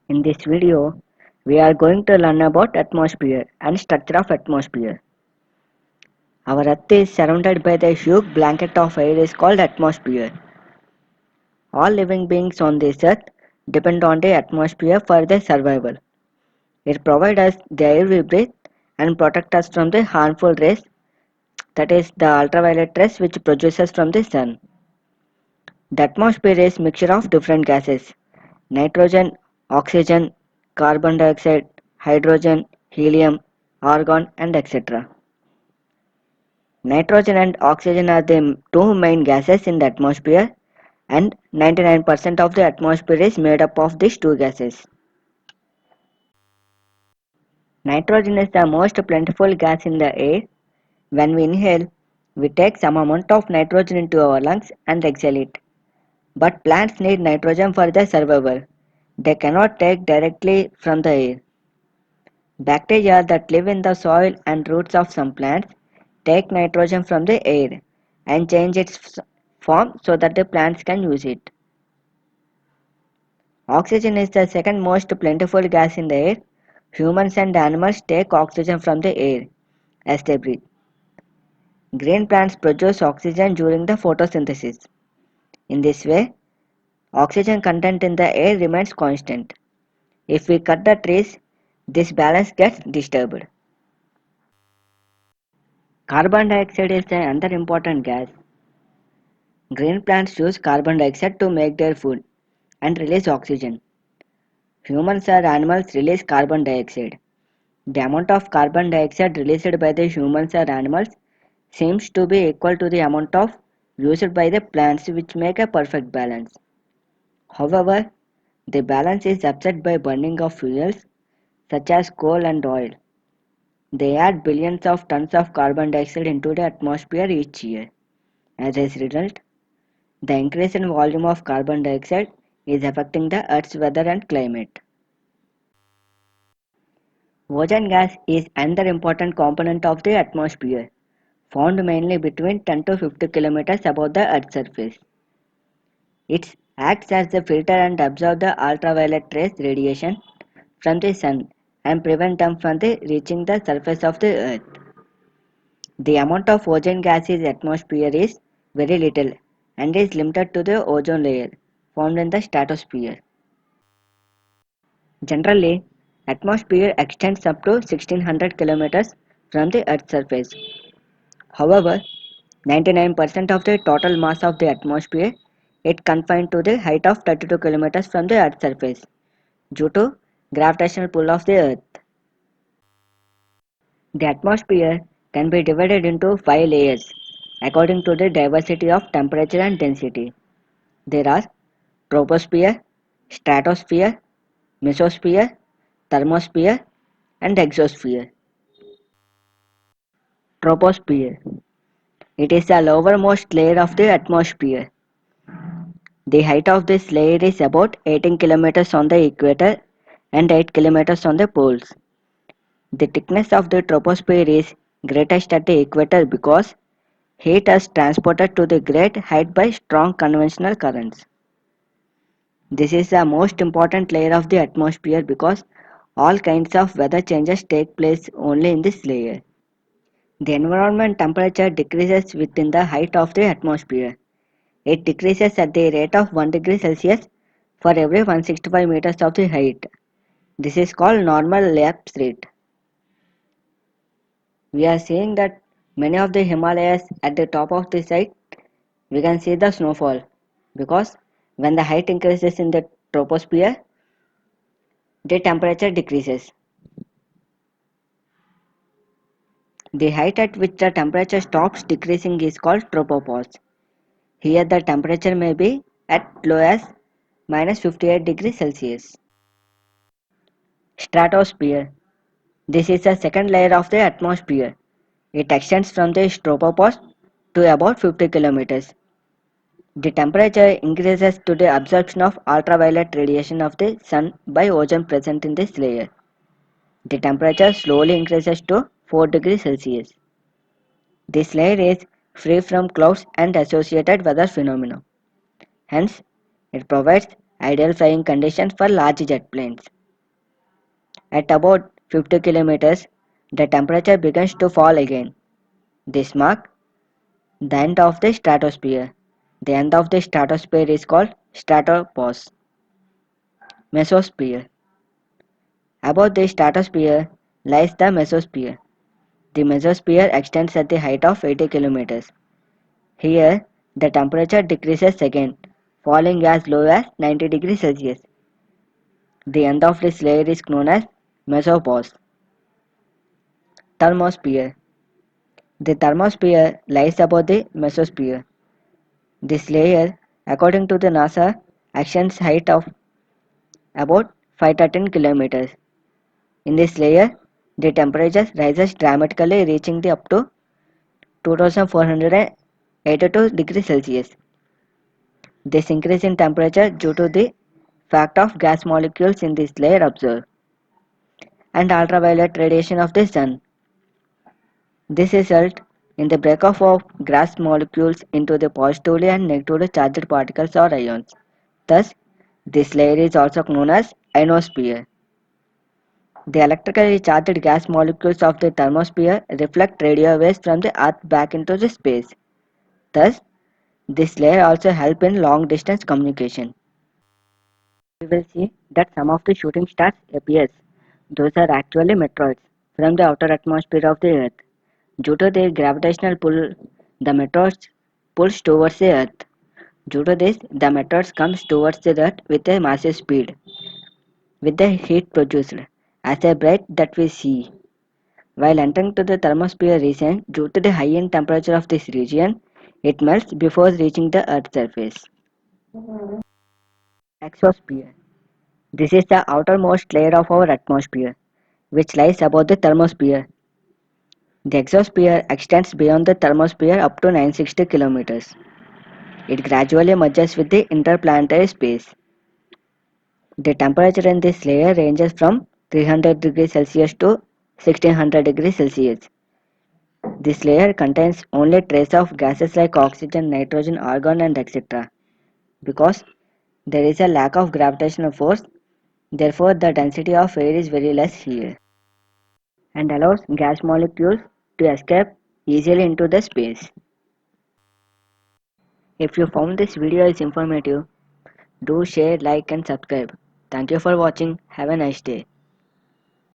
In this video, we are going to learn about atmosphere and structure of atmosphere. Our Earth is surrounded by the huge blanket of air is called atmosphere. All living beings on this earth depend on the atmosphere for their survival. It provides us the air we breathe and protects us from the harmful rays, that is the ultraviolet rays which produces from the sun. The atmosphere is mixture of different gases: nitrogen, oxygen, carbon dioxide, hydrogen, helium, argon, and etc. Nitrogen and oxygen are the two main gases in the atmosphere, and 99% of the atmosphere is made up of these two gases. Nitrogen is the most plentiful gas in the air. When we inhale, we take some amount of nitrogen into our lungs and exhale it. But plants need nitrogen for their survival. They cannot take directly from the air. Bacteria that live in the soil and roots of some plants take nitrogen from the air and change its form so that the plants can use it. Oxygen is the second most plentiful gas in the air. Humans and animals take oxygen from the air as they breathe. Green plants produce oxygen during the photosynthesis. In this way, oxygen content in the air remains constant. If we cut the trees, this balance gets disturbed. Carbon dioxide is another important gas. Green plants use carbon dioxide to make their food and release oxygen. Humans or animals release carbon dioxide. The amount of carbon dioxide released by the humans or animals seems to be equal to the amount of used by the plants, which make a perfect balance. However, the balance is upset by burning of fuels such as coal and oil. They add billions of tons of carbon dioxide into the atmosphere each year. As a result, the increase in volume of carbon dioxide is affecting the Earth's weather and climate. Ozone gas is another important component of the atmosphere, found mainly between 10 to 50 kilometers above the Earth's surface. It acts as a filter and absorbs the ultraviolet rays radiation from the sun and prevent them from reaching the surface of the Earth. The amount of ozone gas in the atmosphere is very little and is limited to the ozone layer found in the stratosphere. Generally, atmosphere extends up to 1600 kilometers from the Earth's surface. However, 99% of the total mass of the atmosphere is confined to the height of 32 kilometers from the Earth's surface due to gravitational pull of the Earth. The atmosphere can be divided into five layers according to the diversity of temperature and density. There are troposphere, stratosphere, mesosphere, thermosphere, and exosphere. Troposphere. It is the lowermost layer of the atmosphere. The height of this layer is about 18 kilometers on the equator and 8 kilometers on the poles. The thickness of the troposphere is greatest at the equator because heat is transported to the great height by strong conventional currents. This is the most important layer of the atmosphere because all kinds of weather changes take place only in this layer. The environment temperature decreases within the height of the atmosphere. It decreases at the rate of 1 degree Celsius for every 165 meters of the height. This is called normal lapse rate. We are seeing that many of the Himalayas at the top of the site we can see the snowfall because when the height increases in the troposphere, the temperature decreases. The height at which the temperature stops decreasing is called tropopause. Here the temperature may be at low as minus 58 degrees Celsius. Stratosphere. This is the second layer of the atmosphere. It extends from the tropopause to about 50 kilometers. The temperature increases to the absorption of ultraviolet radiation of the sun by ozone present in this layer. The temperature slowly increases to 4 degrees Celsius. This layer is free from clouds and associated weather phenomena. Hence, it provides ideal flying conditions for large jet planes. At about 50 kilometers, the temperature begins to fall again. This marks the end of the stratosphere. The end of the stratosphere is called stratopause. Mesosphere. Above the stratosphere lies the mesosphere. The mesosphere extends at the height of 80 kilometers. Here, the temperature decreases again, falling as low as 90 degrees Celsius. The end of this layer is known as mesopause. Thermosphere. The thermosphere lies above the mesosphere. This layer, according to the NASA, extends height of about 513 kilometers. In this layer, the temperature rises dramatically, reaching the up to 2482 degrees Celsius. This increase in temperature due to the fact of gas molecules in this layer absorb and ultraviolet radiation of the sun. This results in the breakup of gas molecules into the positively and negatively charged particles or ions. Thus, this layer is also known as ionosphere. The electrically charged gas molecules of the thermosphere reflect radio waves from the Earth back into the space. Thus, this layer also helps in long distance communication. We will see that some of the shooting stars appears. Those are actually meteoroids from the outer atmosphere of the Earth. Due to their gravitational pull, the meteors pulls towards the Earth. Due to this, the meteors comes towards the Earth with a massive speed, with the heat produced as a bright that we see. While entering to the thermosphere region, due to the high in temperature of this region, it melts before reaching the Earth's surface. Exosphere. This is the outermost layer of our atmosphere, which lies above the thermosphere. The exosphere extends beyond the thermosphere up to 960 kilometers. It gradually merges with the interplanetary space. The temperature in this layer ranges from 300 degrees Celsius to 1600 degrees Celsius. This layer contains only trace of gases like oxygen, nitrogen, argon and etc. Because there is a lack of gravitational force, therefore the density of air is very less here and allows gas molecules to escape easily into the space. If you found this video is informative, do share, like and subscribe. Thank you for watching. Have a nice day.